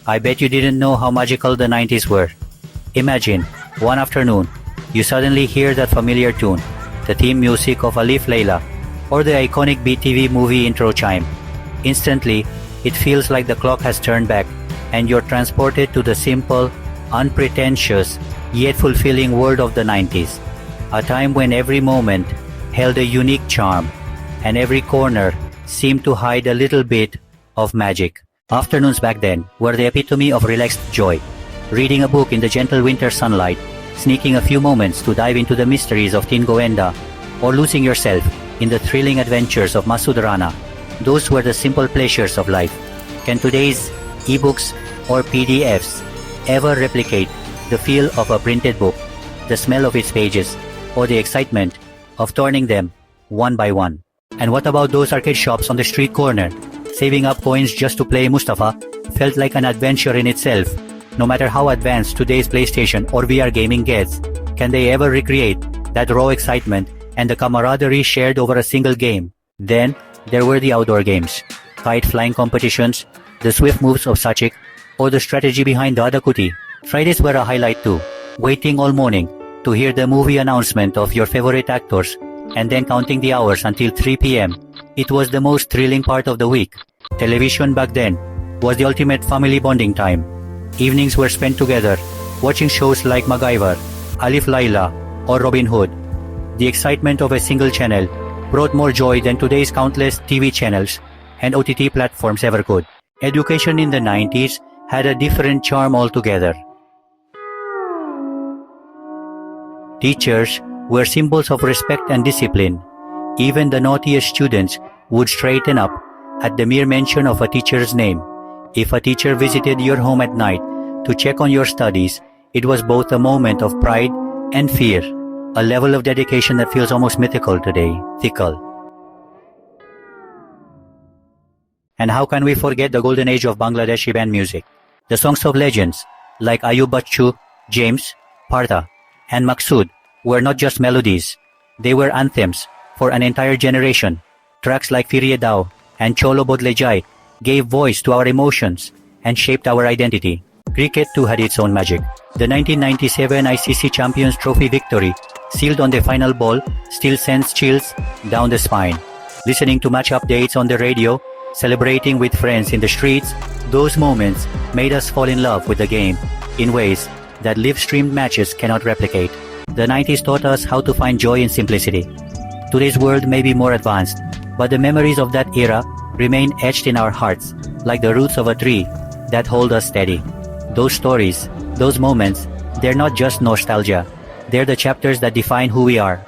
I bet you didn't know how magical the 90s were. Imagine, one afternoon, you suddenly hear that familiar tune, the theme music of Alif Layla, or the iconic BTV movie intro chime. Instantly, it feels like the clock has turned back, and you're transported to the simple, unpretentious, yet fulfilling world of the 90s. A time when every moment held a unique charm, and every corner seemed to hide a little bit of magic. Afternoons back then were the epitome of relaxed joy. Reading a book in the gentle winter sunlight, sneaking a few moments to dive into the mysteries of Tin Goenda, or losing yourself in the thrilling adventures of Masud Rana. Those were the simple pleasures of life. Can today's ebooks or PDFs ever replicate the feel of a printed book, the smell of its pages, or the excitement of turning them one by one? And what about those arcade shops on the street corner? Saving up coins just to play Mustafa felt like an adventure in itself. No matter how advanced today's PlayStation or VR gaming gets, can they ever recreate that raw excitement and the camaraderie shared over a single game? Then, there were the outdoor games, kite flying competitions, the swift moves of Sachik, or the strategy behind the Adakuti. Fridays were a highlight too, waiting all morning to hear the movie announcement of your favorite actors and then counting the hours until 3 p.m. It was the most thrilling part of the week. Television back then was the ultimate family bonding time. Evenings were spent together, watching shows like MacGyver, Alif Laila, or Robin Hood. The excitement of a single channel brought more joy than today's countless TV channels and OTT platforms ever could. Education in the 90s had a different charm altogether. Teachers were symbols of respect and discipline. Even the naughtiest students would straighten up at the mere mention of a teacher's name. If a teacher visited your home at night to check on your studies, it was both a moment of pride and fear, a level of dedication that feels almost mythical today, fickle. And how can we forget the golden age of Bangladeshi band music? The songs of legends like Ayub Bachchu, James, Partha, and Maksud were not just melodies, they were anthems for an entire generation. Tracks like Firiye Dao and Cholo Bodle Jai gave voice to our emotions and shaped our identity. Cricket too had its own magic. The 1997 ICC Champions Trophy victory, sealed on the final ball, still sends chills down the spine. Listening to match updates on the radio, celebrating with friends in the streets, those moments made us fall in love with the game in ways that live-streamed matches cannot replicate. The 90s taught us how to find joy in simplicity. Today's world may be more advanced, but the memories of that era remain etched in our hearts, like the roots of a tree that hold us steady. Those stories, those moments, they're not just nostalgia. They're the chapters that define who we are.